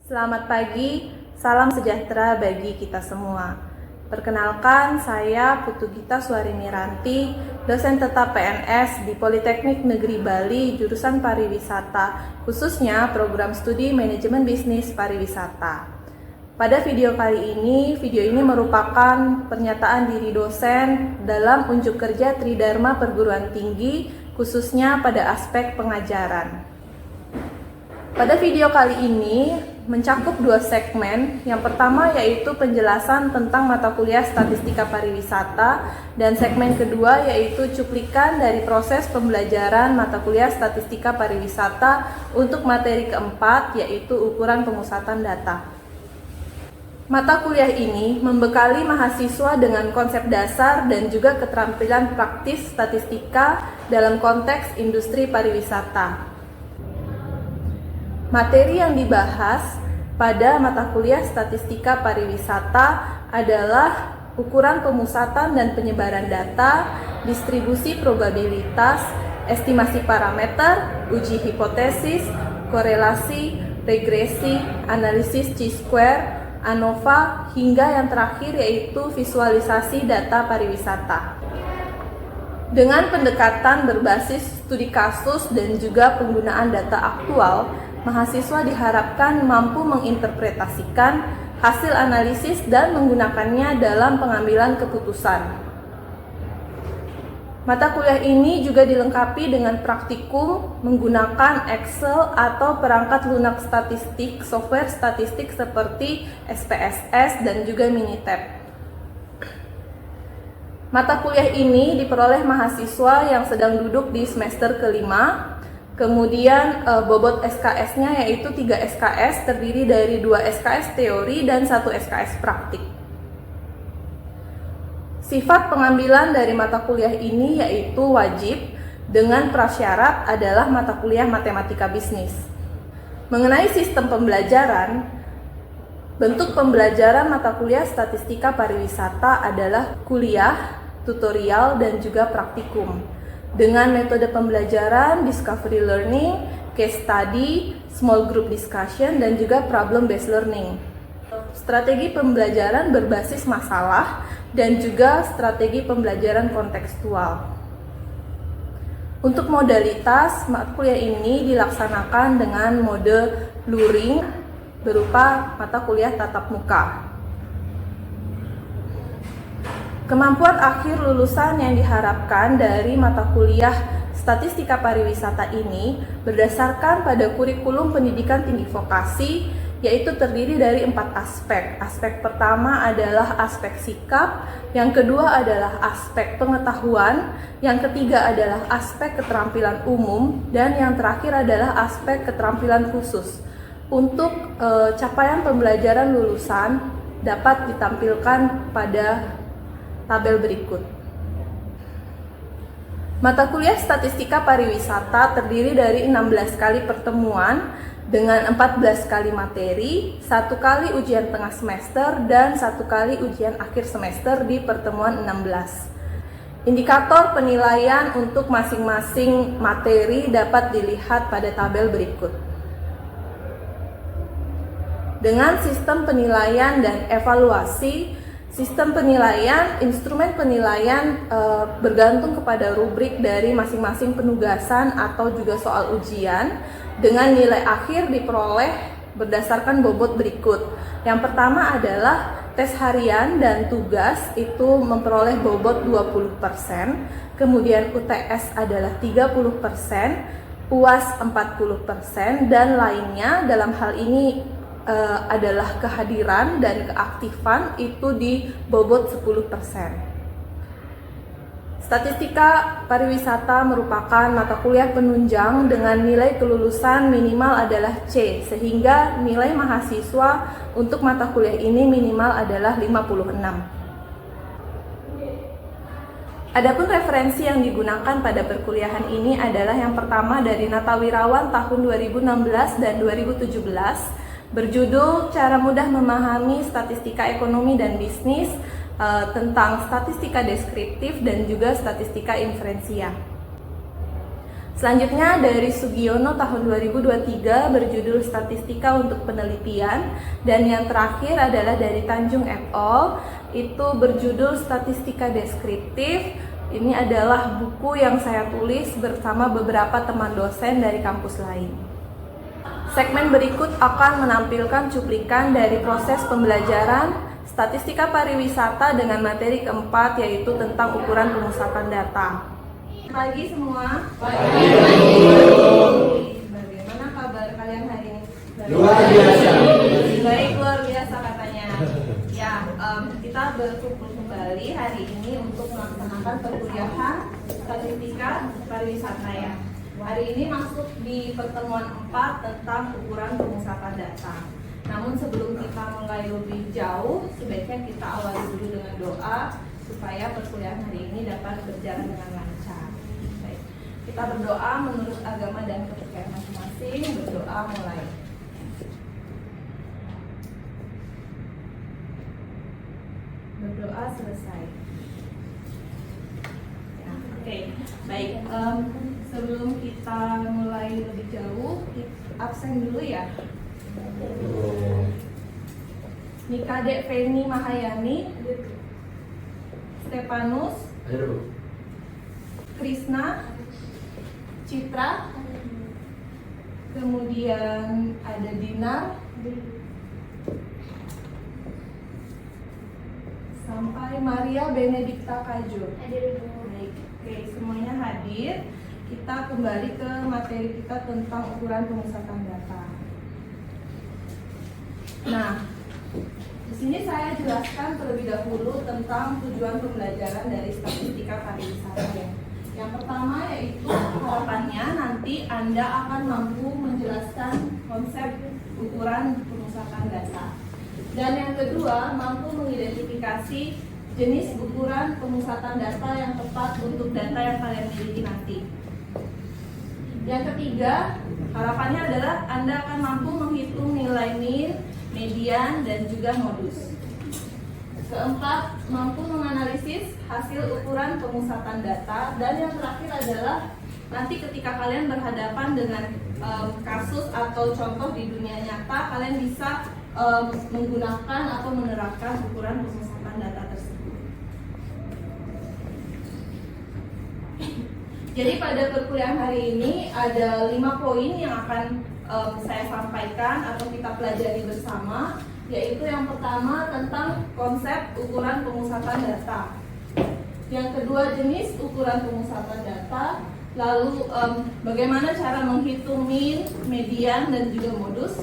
Selamat pagi, salam sejahtera bagi kita semua. Perkenalkan, saya Putu Gita Suarimiranti, dosen tetap PNS di Politeknik Negeri Bali, jurusan Pariwisata, khususnya program studi Manajemen Bisnis Pariwisata. Pada video ini merupakan pernyataan diri dosen dalam unjuk kerja Tridharma Perguruan Tinggi, khususnya pada aspek pengajaran. Pada video kali ini mencakup dua segmen. Yang pertama yaitu penjelasan tentang mata kuliah Statistika Pariwisata, dan segmen kedua yaitu cuplikan dari proses pembelajaran mata kuliah Statistika Pariwisata untuk materi keempat, yaitu ukuran pemusatan data. Mata kuliah ini membekali mahasiswa dengan konsep dasar dan juga keterampilan praktis statistika dalam konteks industri pariwisata. Materi yang dibahas pada mata kuliah Statistika Pariwisata adalah ukuran pemusatan dan penyebaran data, distribusi probabilitas, estimasi parameter, uji hipotesis, korelasi, regresi, analisis chi-square, ANOVA, hingga yang terakhir yaitu visualisasi data pariwisata. Dengan pendekatan berbasis studi kasus dan juga penggunaan data aktual, mahasiswa diharapkan mampu menginterpretasikan hasil analisis dan menggunakannya dalam pengambilan keputusan. Mata kuliah ini juga dilengkapi dengan praktikum menggunakan Excel atau perangkat lunak statistik, software statistik seperti SPSS dan juga Minitab. Mata kuliah ini diperoleh mahasiswa yang sedang duduk di semester kelima. Kemudian bobot SKS-nya yaitu 3 SKS, terdiri dari 2 SKS teori dan 1 SKS praktik. Sifat pengambilan dari mata kuliah ini yaitu wajib, dengan prasyarat adalah mata kuliah matematika bisnis. Mengenai sistem pembelajaran, bentuk pembelajaran mata kuliah Statistika Pariwisata adalah kuliah, tutorial, dan juga praktikum. Dengan metode pembelajaran discovery learning, case study, small group discussion, dan juga problem based learning. Strategi pembelajaran berbasis masalah dan juga strategi pembelajaran kontekstual. Untuk modalitas, mata kuliah ini dilaksanakan dengan mode luring berupa mata kuliah tatap muka. Kemampuan akhir lulusan yang diharapkan dari mata kuliah Statistika Pariwisata ini berdasarkan pada kurikulum pendidikan tinggi vokasi, yaitu terdiri dari 4 aspek. Aspek pertama adalah aspek sikap, yang kedua adalah aspek pengetahuan, yang ketiga adalah aspek keterampilan umum, dan yang terakhir adalah aspek keterampilan khusus. Untuk capaian pembelajaran lulusan dapat ditampilkan pada tabel berikut. Mata kuliah Statistika Pariwisata terdiri dari 16 kali pertemuan dengan 14 kali materi, 1 kali ujian tengah semester, dan 1 kali ujian akhir semester di pertemuan 16. Indikator penilaian untuk masing-masing materi dapat dilihat pada tabel berikut. Dengan sistem penilaian dan evaluasi, sistem penilaian, instrumen penilaian bergantung kepada rubrik dari masing-masing penugasan atau juga soal ujian, dengan nilai akhir diperoleh berdasarkan bobot berikut. Yang pertama adalah tes harian dan tugas itu memperoleh bobot 20%, kemudian UTS adalah 30%, UAS 40%, dan lainnya dalam hal ini adalah kehadiran dan keaktifan itu di bobot 10%. Statistika Pariwisata merupakan mata kuliah penunjang dengan nilai kelulusan minimal adalah C, sehingga nilai mahasiswa untuk mata kuliah ini minimal adalah 56. Adapun referensi yang digunakan pada perkuliahan ini adalah yang pertama dari Nata Wirawan tahun 2016 dan 2017, berjudul Cara Mudah Memahami Statistika Ekonomi dan Bisnis, tentang statistika deskriptif dan juga statistika inferensial. Selanjutnya dari Sugiono tahun 2023 berjudul Statistika untuk Penelitian, dan yang terakhir adalah dari Tanjung et al. Itu berjudul Statistika Deskriptif. Ini adalah buku yang saya tulis bersama beberapa teman dosen dari kampus lain. Segmen berikut akan menampilkan cuplikan dari proses pembelajaran statistika pariwisata dengan materi keempat, yaitu tentang ukuran pemusatan data. Pagi semua. Pagi. Bagaimana kabar kalian hari ini? Luar biasa. Baik, luar biasa katanya. Ya, kita berkumpul kembali hari ini untuk melaksanakan perkuliahan statistika pariwisata ya. Hari ini masuk di pertemuan 4 tentang ukuran pemusatan data. Namun sebelum kita mulai lebih jauh, sebaiknya kita awali dulu dengan doa supaya perkuliahan hari ini dapat berjalan dengan lancar. Baik. Kita berdoa menurut agama dan kepercayaan masing-masing. Berdoa mulai. Berdoa selesai. Ya, oke, baik. Sebelum kita mulai lebih jauh, absen dulu ya. Nikade Feni Mahayani, Stefanus, Krisna, Citra, kemudian ada Dinar, sampai Maria Benedikta Kajo. Baik, oke, semuanya hadir. Kita kembali ke materi kita tentang ukuran pemusatan data. Nah, di sini saya jelaskan terlebih dahulu tentang tujuan pembelajaran dari statistika pariwisata ya. Yang pertama yaitu harapannya nanti Anda akan mampu menjelaskan konsep ukuran pemusatan data. Dan yang kedua, mampu mengidentifikasi jenis ukuran pemusatan data yang tepat untuk data yang kalian miliki nanti. Yang ketiga, harapannya adalah Anda akan mampu menghitung nilai mean, median, dan juga modus. Keempat, mampu menganalisis hasil ukuran pemusatan data. Dan yang terakhir adalah nanti ketika kalian berhadapan dengan kasus atau contoh di dunia nyata, kalian bisa menggunakan atau menerapkan ukuran pemusatan data tersebut. Jadi pada perkuliahan hari ini ada 5 poin yang akan saya sampaikan atau kita pelajari bersama, yaitu yang pertama tentang konsep ukuran pemusatan data, yang kedua jenis ukuran pemusatan data, lalu bagaimana cara menghitung mean, median, dan juga modus,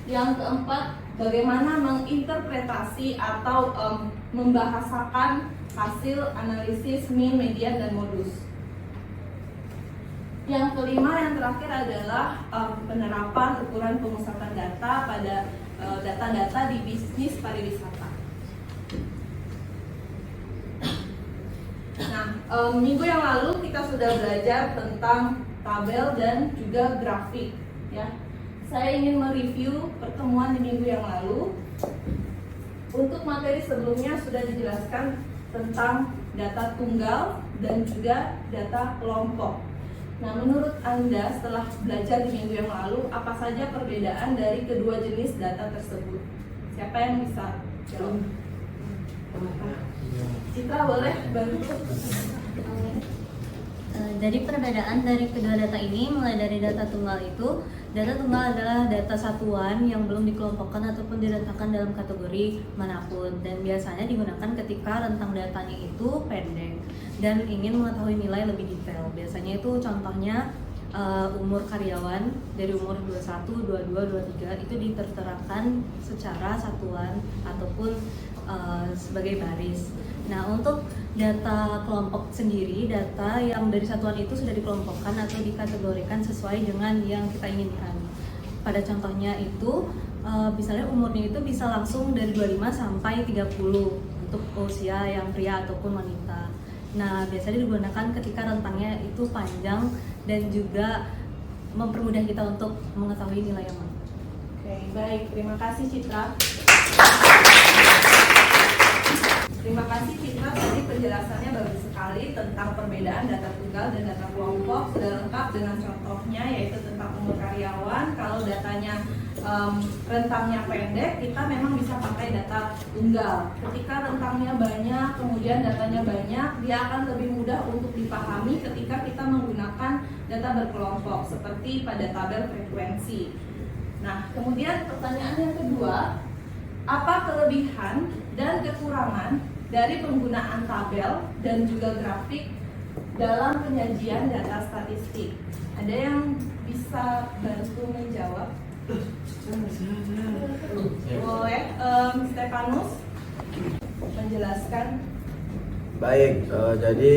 yang keempat bagaimana menginterpretasi atau membahasakan hasil analisis mean, median, dan modus. Yang kelima, yang terakhir adalah penerapan ukuran pemusatan data pada data-data di bisnis pariwisata. Nah, minggu yang lalu kita sudah belajar tentang tabel dan juga grafik. Ya, saya ingin mereview pertemuan di minggu yang lalu. Untuk materi sebelumnya sudah dijelaskan tentang data tunggal dan juga data kelompok. Nah, menurut Anda setelah belajar di minggu yang lalu, apa saja perbedaan dari kedua jenis data tersebut? Siapa yang bisa jawab? Citra, boleh bantu? Dari perbedaan dari kedua data ini, mulai dari data tunggal itu, data tunggal adalah data satuan yang belum dikelompokkan ataupun diletakkan dalam kategori manapun, dan biasanya digunakan ketika rentang datanya itu pendek dan ingin mengetahui nilai lebih detail. Biasanya itu contohnya umur karyawan dari umur 21, 22, 23 itu diterterakan secara satuan ataupun sebagai baris. Nah, untuk data kelompok sendiri, data yang dari satuan itu sudah dikelompokkan atau dikategorikan sesuai dengan yang kita inginkan. Pada contohnya itu, misalnya umurnya itu bisa langsung dari 25 sampai 30 untuk usia yang pria ataupun wanita. Nah, biasanya digunakan ketika rentangnya itu panjang dan juga mempermudah kita untuk mengetahui nilai yang mana. Oke, baik. Terima kasih Citra. Terima kasih Citra, tadi penjelasannya bagus sekali tentang perbedaan data tunggal dan data kelompok. kelompok sudah lengkap dengan contohnya, yaitu tentang umur karyawan. Kalau datanya rentangnya pendek, kita memang bisa pakai data tunggal. Ketika rentangnya banyak, kemudian datanya banyak, dia akan lebih mudah untuk dipahami ketika kita menggunakan data berkelompok, seperti pada tabel frekuensi. Nah, kemudian pertanyaan yang kedua, apa kelebihan dan kekurangan dari penggunaan tabel dan juga grafik dalam penyajian data statistik? Ada yang bisa bantu menjawab? Boleh, Stefanus menjelaskan. Baik, jadi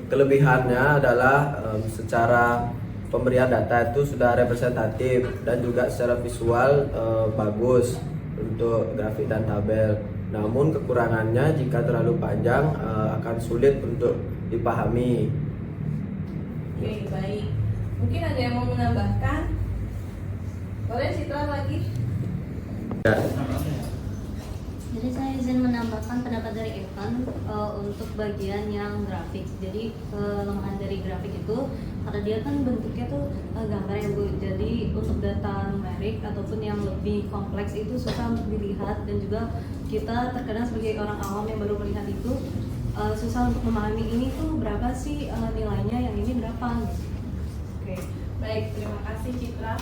kelebihannya adalah secara pemberian data itu sudah representatif dan juga secara visual bagus untuk grafik dan tabel. Namun kekurangannya jika terlalu panjang akan sulit untuk dipahami. Oke, baik. Mungkin ada yang mau menambahkan? Boleh Citra lagi? Jadi saya izin menambahkan pendapat dari Evan untuk bagian yang grafik. Jadi kelemahan dari grafik itu karena dia kan bentuknya tuh gambar ya Bu. Jadi untuk data numerik ataupun yang lebih kompleks itu susah untuk dilihat, dan juga kita terkadang sebagai orang awam yang baru melihat itu susah untuk memahami ini tuh berapa sih nilainya, yang ini berapa. Oke, baik, terima kasih Citra.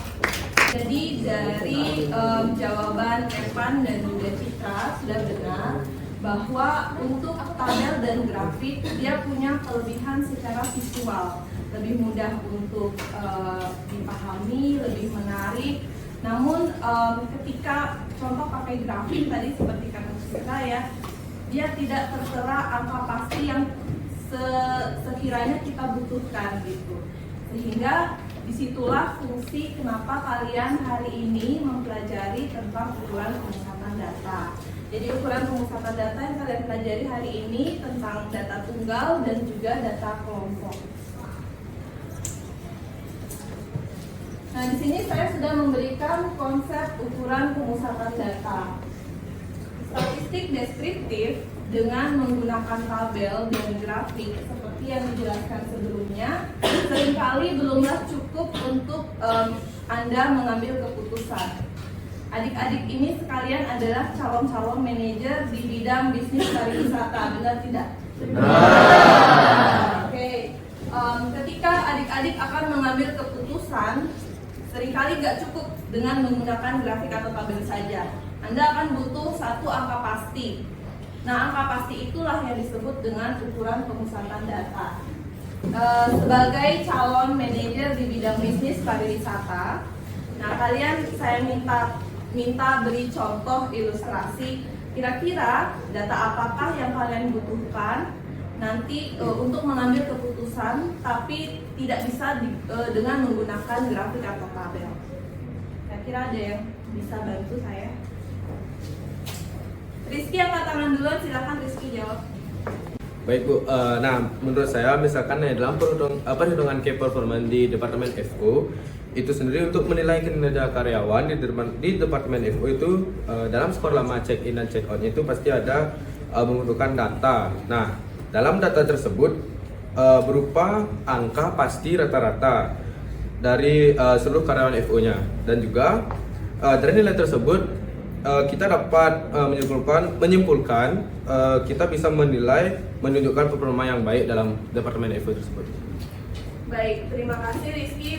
Jadi dari jawaban Evan dan juga Citra sudah benar bahwa untuk tabel dan grafik dia punya kelebihan secara visual, lebih mudah untuk dipahami, lebih menarik. Namun ketika contoh pakai grafik tadi seperti kata Citra ya, dia tidak tertera angka pasti yang sekiranya kita butuhkan gitu. Sehingga disitulah fungsi kenapa kalian hari ini mempelajari tentang ukuran pemusatan data. Jadi ukuran pemusatan data yang kalian pelajari hari ini tentang data tunggal dan juga data kelompok. Nah, di sini saya sudah memberikan konsep ukuran pemusatan data. Statistik deskriptif dengan menggunakan tabel dan grafik seperti yang dijelaskan sebelumnya seringkali belumlah cukup untuk Anda mengambil keputusan. Adik-adik ini sekalian adalah calon-calon manajer di bidang bisnis pariwisata, benar tidak? Benar. Oke, ketika adik-adik akan mengambil keputusan, seringkali nggak cukup dengan menggunakan grafik atau tabel saja. Anda akan butuh satu angka pasti. Nah, angka pasti itulah yang disebut dengan ukuran pemusatan data. Sebagai calon manajer di bidang bisnis pariwisata, nah kalian saya minta beri contoh ilustrasi. Kira-kira data apakah yang kalian butuhkan nanti untuk mengambil keputusan, tapi tidak bisa dengan menggunakan grafik atau tabel. Kira-kira ada yang bisa bantu saya? Rizky angkat tangan duluan, silakan Rizky jawab. Baik Bu, nah menurut saya misalkan dalam perhitungan key performance di Departemen FO itu sendiri untuk menilai kinerja karyawan di Departemen FO itu dalam skor lama check in dan check out itu pasti ada membutuhkan data. Nah, dalam data tersebut berupa angka pasti rata-rata dari seluruh karyawan FO-nya, dan juga dari nilai tersebut kita dapat menyimpulkan kita bisa menunjukkan performa yang baik dalam Departemen FO tersebut. Baik, terima kasih Rizky.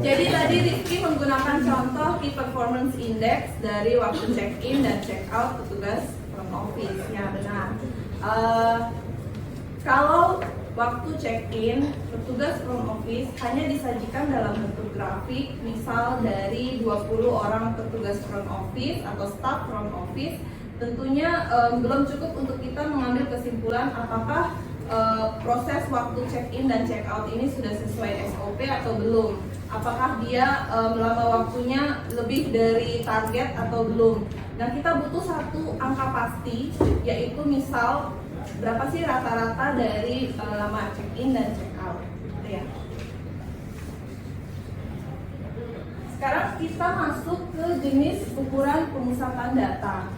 Jadi tadi Rizky menggunakan contoh Key Performance Index dari waktu check-in dan check-out petugas front office. Ya benar. Kalau waktu check-in, petugas front office hanya disajikan dalam bentuk grafik, misal dari 20 orang petugas front office atau staff front office, tentunya belum cukup untuk kita mengambil kesimpulan apakah proses waktu check-in dan check-out ini sudah sesuai SOP atau belum. Apakah dia lama waktunya lebih dari target atau belum. Dan kita butuh satu angka pasti, yaitu misal berapa sih rata-rata dari lama check-in dan check-out, gitu ya. Sekarang kita masuk ke jenis ukuran pemusatan data.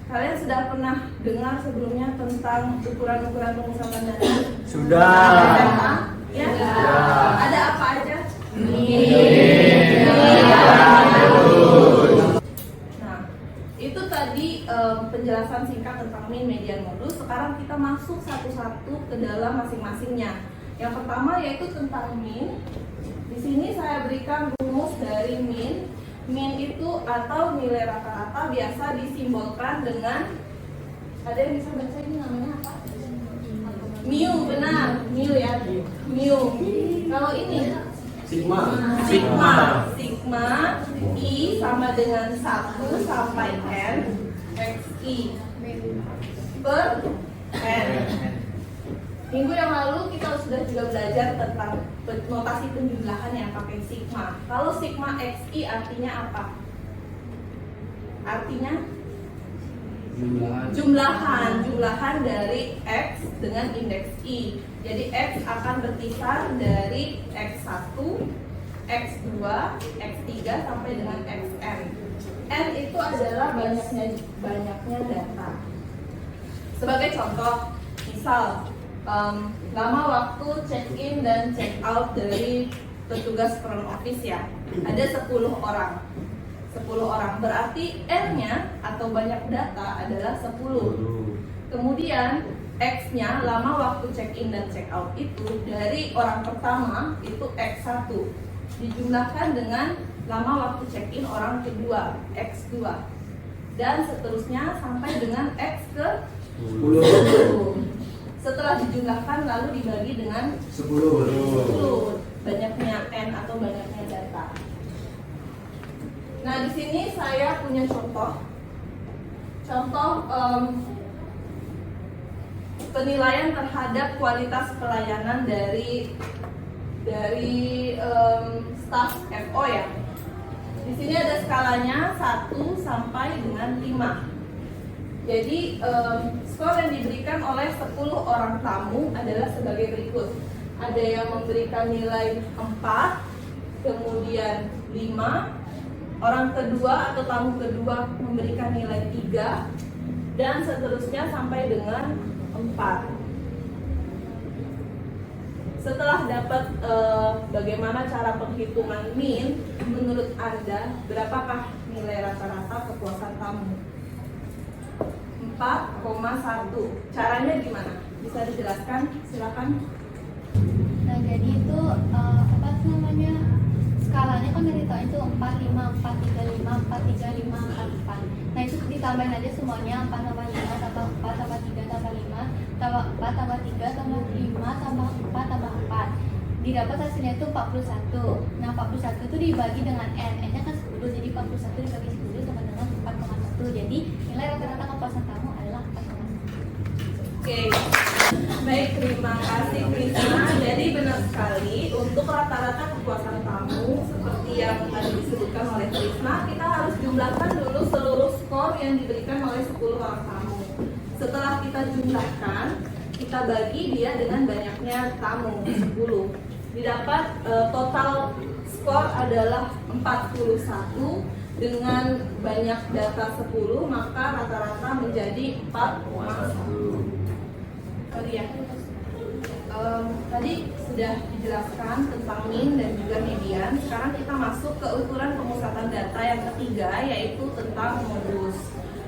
Kalian sudah pernah dengar sebelumnya tentang ukuran-ukuran pemusatan data? Sudah. Ya? Sudah. Ada apa aja? Nah, itu tadi penjelasan singkat tentang min, median, modus. Sekarang kita masuk satu-satu ke dalam masing-masingnya. Yang pertama yaitu tentang min. Di sini saya berikan rumus dari min. Min itu atau nilai rata-rata biasa disimbolkan dengan, ada yang bisa baca ini namanya apa? Mu, benar, mu ya, mu. Kalau ini Sigma. sigma i sama dengan 1 sampai n xi per n. Minggu yang lalu kita sudah juga belajar tentang notasi penjumlahan yang pakai sigma. Kalau sigma xi artinya apa? Artinya jumlahan dari x dengan indeks i. Jadi x akan berkisar dari x1, x2, x3 sampai dengan xn. N itu adalah banyaknya data. Sebagai contoh, misal lama waktu check in dan check out dari petugas front office ya. Ada 10 orang. 10 orang berarti N-nya atau banyak data adalah 10. Kemudian X-nya lama waktu check in dan check out itu dari orang pertama itu X1 dijumlahkan dengan lama waktu check in orang kedua X2 dan seterusnya sampai dengan X ke 10. Setelah dijumlahkan lalu dibagi dengan 10. Banyaknya N atau banyaknya data. Nah, di sini saya punya contoh penilaian terhadap kualitas pelayanan dari staf FO ya. Di sini ada skalanya 1 sampai dengan 5. Jadi skor yang diberikan oleh 10 orang tamu adalah sebagai berikut. Ada yang memberikan nilai 4, kemudian 5. Orang kedua atau tamu kedua memberikan nilai 3 dan seterusnya sampai dengan 4. Setelah dapat bagaimana cara penghitungan min, menurut Anda berapakah nilai rata-rata kepuasan tamu? 4,1. Caranya gimana? Bisa dijelaskan? Silakan. Nah, jadi itu apa namanya? Skalanya kan dari tahun itu 4, 5, 4, 3, 5, 4, 3, 5, 4, 4. Nah, itu ditambahin aja semuanya 4 tambah 5 tambah 4 tambah 3 tambah 5 tambah 4 tambah 3 tambah 5 tambah 4 tambah 4. Didapat hasilnya itu 41. Nah, 41 itu dibagi dengan N. N-nya kan 10, jadi 41 dibagi 10 sama dengan 4,1. Jadi nilai rata-rata kepuasan tamu adalah 4,1. Oke. Baik, terima kasih Krisna. Jadi benar sekali untuk rata-rata kepuasan tamu seperti yang tadi disebutkan oleh Krisna, kita harus jumlahkan dulu seluruh skor yang diberikan oleh 10 orang tamu. Setelah kita jumlahkan, kita bagi dia dengan banyaknya tamu 10. Didapat total skor adalah 41 dengan banyak data 10, maka rata-rata menjadi 4,1. Ya. Tadi sudah dijelaskan tentang min dan juga median. Sekarang kita masuk ke ukuran pemusatan data yang ketiga, yaitu tentang modus.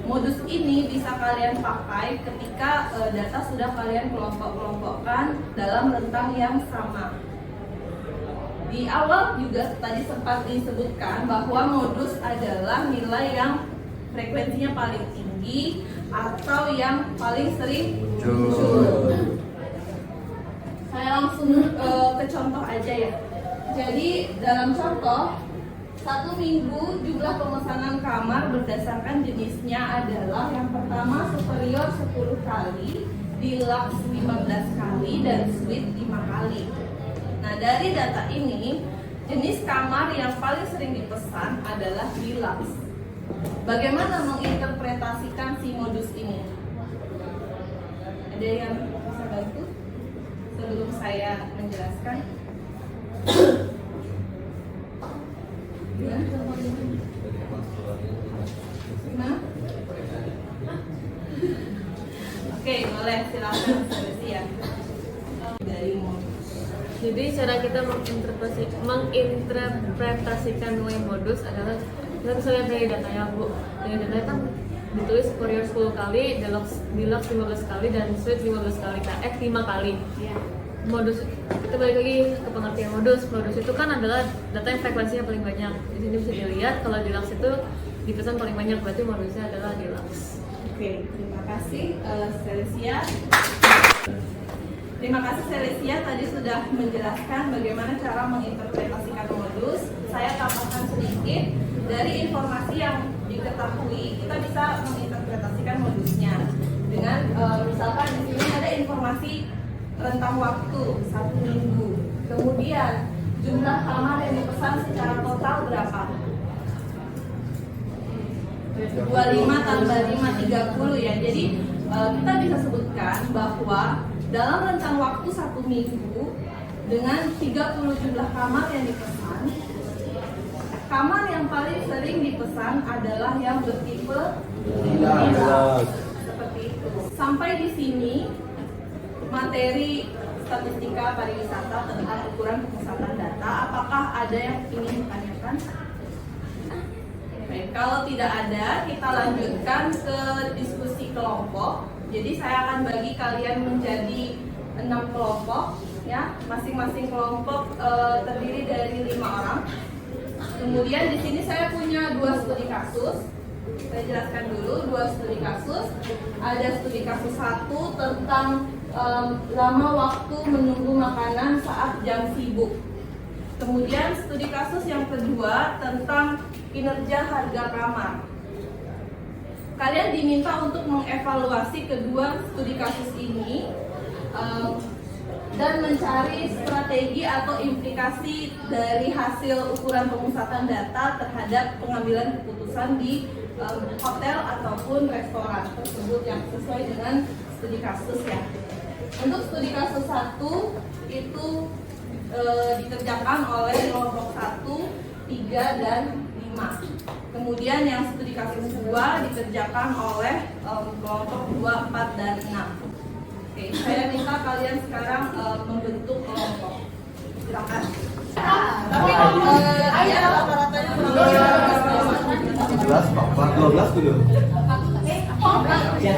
Modus ini bisa kalian pakai ketika data sudah kalian kelompok-kelompokkan dalam rentang yang sama. Di awal juga tadi sempat disebutkan bahwa modus adalah nilai yang frekuensinya paling tinggi atau yang paling sering muncul. Saya langsung ke contoh aja ya. Jadi dalam contoh, 1 minggu jumlah pemesanan kamar berdasarkan jenisnya adalah yang pertama superior 10 kali, deluxe 15 kali, dan suite 5 kali. Nah, dari data ini, jenis kamar yang paling sering dipesan adalah deluxe. Bagaimana menginterpretasikan si modus ini? Ada yang bisa bantu sebelum saya menjelaskan? Ya. Nah, Boleh, silakan Celestia. Dari modus. Jadi cara kita menginterpretasikan nilai modus adalah kita bisa lihat dari datanya Bu. Dari datanya kan ditulis Fourier 10 kali, Deluxe 15 kali, dan Switch 15 kali, X 5 kali. Modus, kita balik lagi ke pengertian modus. Modus itu kan adalah data yang frekuensinya paling banyak. Di sini bisa dilihat kalau Deluxe itu dipesan paling banyak, berarti modusnya adalah Deluxe. Oke, terima kasih Celestia. Terima kasih Celestia tadi sudah menjelaskan bagaimana cara menginterpretasikan modus. Saya tambahkan sedikit dari informasi yang diketahui kita bisa menginterpretasikan modusnya dengan misalkan di sini ada informasi rentang waktu 1 minggu, kemudian jumlah kamar yang dipesan secara total berapa? 25 tambah 5 30 ya. Jadi kita bisa sebutkan bahwa dalam rentang waktu 1 minggu dengan 30 jumlah kamar yang dipesan, kamar yang paling sering dipesan adalah yang bertipe deluxe. Seperti itu. Sampai di sini materi statistika pariwisata tentang ukuran pemusatan data. Apakah ada yang ingin ditanyakan? Baik, kalau tidak ada, kita lanjutkan ke diskusi kelompok. Jadi saya akan bagi kalian menjadi 6 kelompok, ya. Masing-masing kelompok terdiri dari 5 orang. Kemudian di sini saya punya 2 studi kasus. Saya jelaskan dulu 2 studi kasus. Ada studi kasus 1 tentang lama waktu menunggu makanan saat jam sibuk. Kemudian studi kasus yang kedua tentang kinerja harga kamar. Kalian diminta untuk mengevaluasi kedua studi kasus ini dan mencari strategi atau implikasi dari hasil ukuran pemusatan data terhadap pengambilan keputusan di hotel ataupun restoran tersebut yang sesuai dengan studi kasus ya. Untuk studi kasus 1 itu dikerjakan oleh kelompok 1, 3, dan 5. Kemudian yang studi kasus 2 dikerjakan oleh kelompok 2, 4, dan 6. Oke, saya minta kalian sekarang membentuk kelompok. Silakan. Tapi ya rata-ratanya kurang lebih 12, 12 tuh. Ya,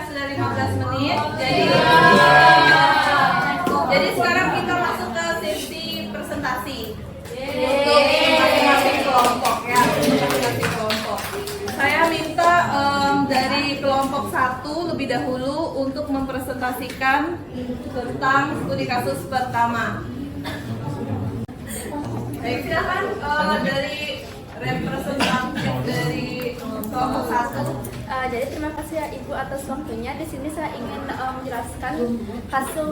sudah 15 menit. Jadi sekarang kita masuk ke sesi presentasi untuk masing-masing kelompok ya. Masing-masing kelompok. Saya minta dari kelompok 1 lebih dahulu untuk mempresentasikan tentang studi kasus pertama. Baik, silakan dari representatif dari kelompok 1. Jadi terima kasih ya Ibu atas waktunya. Di sini saya ingin menjelaskan hasil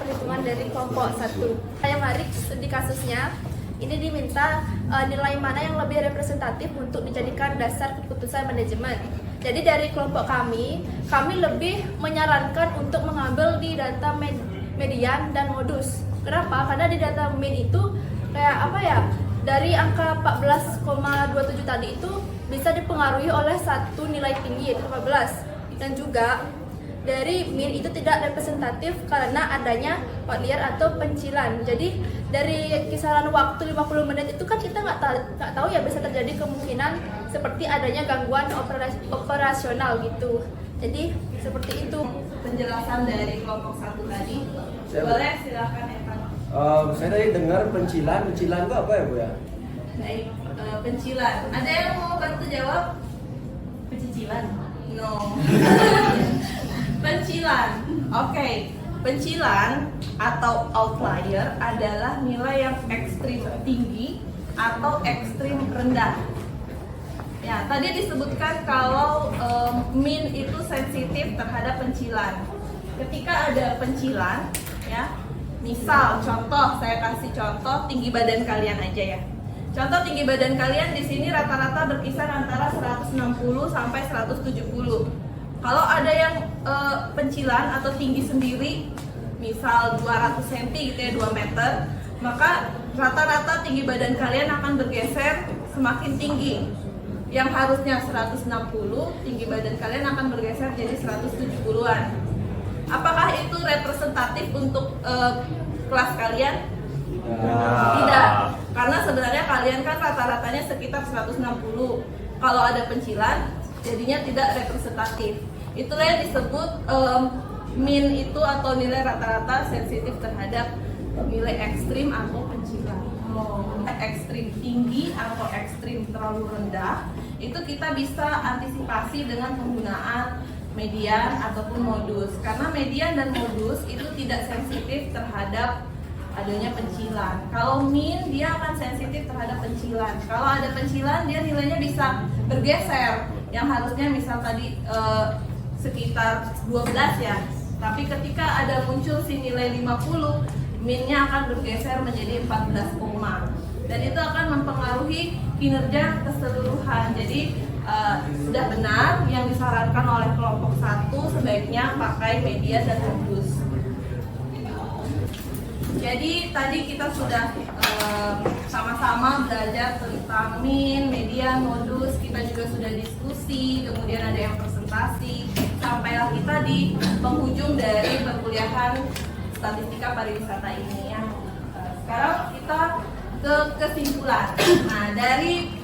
perhitungan dari kelompok 1. Saya menarik studi kasusnya. Ini diminta nilai mana yang lebih representatif untuk dijadikan dasar keputusan manajemen. Jadi dari kelompok kami lebih menyarankan untuk mengambil di data median dan modus. Kenapa? Karena di data mean itu kayak apa ya? Dari angka 14,27 tadi itu bisa dipengaruhi oleh satu nilai tinggi yaitu 15. Dan juga dari mean itu tidak representatif karena adanya outlier atau pencilan. Jadi dari kisaran waktu 50 menit itu kan kita nggak tahu ya, bisa terjadi kemungkinan seperti adanya gangguan operasional gitu. Jadi seperti itu Penjelasan dari kelompok 1 tadi. Boleh silakan Evan. Saya tadi dengar pencilan itu apa ya Bu ya? Baik, pencilan. Ada yang mau bantu jawab? Pencicilan? No. Pencilan. Oke. Pencilan atau outlier adalah nilai yang ekstrim tinggi atau ekstrim rendah. Ya, tadi disebutkan kalau mean itu sensitif terhadap pencilan. Ketika ada pencilan, ya, misal contoh, saya kasih contoh tinggi badan kalian aja ya. Contoh tinggi badan kalian di sini rata-rata berkisar antara 160 sampai 170. Kalau ada yang pencilan atau tinggi sendiri, misal 200 cm gitu ya, 2 meter, maka rata-rata tinggi badan kalian akan bergeser semakin tinggi. Yang harusnya 160, tinggi badan kalian akan bergeser jadi 170-an. Apakah itu representatif untuk kelas kalian? Tidak, karena sebenarnya kalian kan rata-ratanya sekitar 160. Kalau ada pencilan, jadinya tidak representatif. Itulah yang disebut mean itu atau nilai rata-rata sensitif terhadap nilai ekstrim atau pencilan. Ekstrim tinggi atau ekstrim terlalu rendah, itu kita bisa antisipasi dengan penggunaan median ataupun modus. Karena median dan modus itu tidak sensitif terhadap adanya pencilan. Kalau mean dia akan sensitif terhadap pencilan. Kalau ada pencilan dia nilainya bisa bergeser. Yang harusnya misal tadi sekitar 12 ya. Tapi ketika ada muncul si nilai 50, mean-nya akan bergeser menjadi 14, dan itu akan mempengaruhi kinerja keseluruhan. Jadi sudah benar yang disarankan oleh kelompok 1 sebaiknya pakai median dan modus. Jadi tadi kita sudah sama-sama belajar tentang mean, median, modus. Kita juga sudah diskusi, kemudian ada yang presentasi. Sampailah kita di penghujung dari perkuliahan statistika pariwisata ini ya. Sekarang kita ke kesimpulan. Nah, dari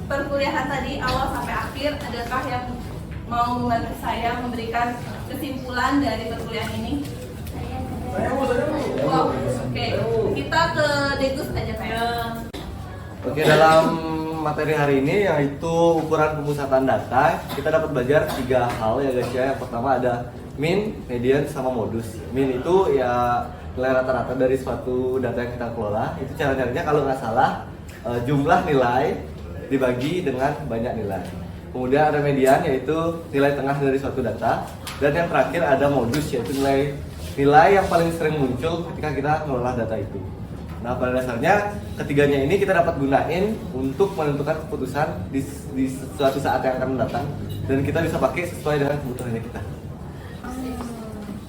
perkuliahan tadi awal sampai akhir, adakah yang mau membantu saya memberikan kesimpulan dari perkuliahan ini? Wow, oke. Kita ke Degus aja kayak. Oke, dalam materi hari ini yaitu ukuran pemusatan data, kita dapat belajar 3 hal ya guys ya. Yang pertama ada mean, median, sama modus. Mean itu ya nilai rata-rata dari suatu data yang kita kelola. Itu cara-caranya kalau nggak salah jumlah nilai dibagi dengan banyak nilai. Kemudian ada median yaitu nilai tengah dari suatu data. Dan yang terakhir ada modus yaitu nilai yang paling sering muncul ketika kita mengolah data itu. Nah, pada dasarnya ketiganya ini kita dapat gunain untuk menentukan keputusan di suatu saat yang akan mendatang, dan kita bisa pakai sesuai dengan kebutuhannya kita.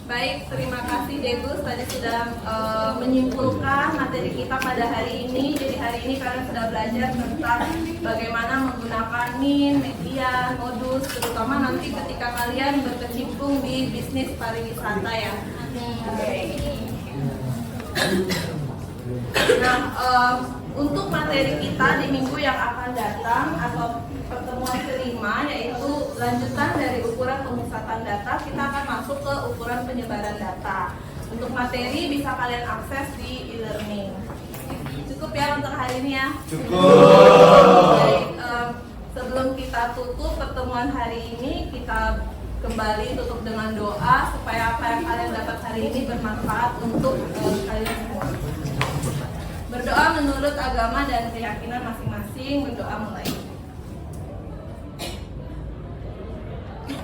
Baik, terima kasih Degus tadi sudah menyimpulkan materi kita pada hari ini. Jadi hari ini kalian sudah belajar tentang bagaimana menggunakan mean, median, modus, terutama nanti ketika kalian berkecimpung di bisnis pariwisata ya. Nah, untuk materi kita di minggu yang akan datang atau pertemuan kelima, yaitu lanjutan dari ukuran pemusatan data, kita akan masuk ke ukuran penyebaran data. Untuk materi bisa kalian akses di e-learning. Cukup ya untuk hari ini ya? Cukup. Jadi, sebelum kita tutup pertemuan hari ini, kita kembali tutup dengan doa supaya apa yang kalian dapat hari ini bermanfaat untuk kalian semua. Berdoa menurut agama dan keyakinan masing-masing. Berdoa mulai.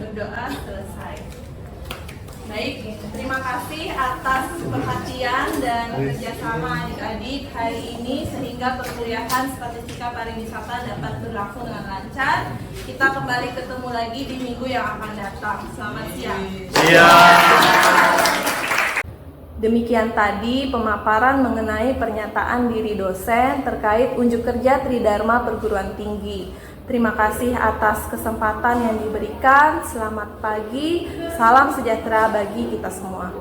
Berdoa selesai. Baik, terima kasih atas perhatian dan kerjasama adik-adik hari ini sehingga perkuliahan statistika pariwisata dapat berlangsung dengan lancar. Kita kembali ketemu lagi di minggu yang akan datang. Selamat siang. Demikian tadi pemaparan mengenai pernyataan diri dosen terkait unjuk kerja Tridharma Perguruan Tinggi. Terima kasih atas kesempatan yang diberikan. Selamat pagi, salam sejahtera bagi kita semua.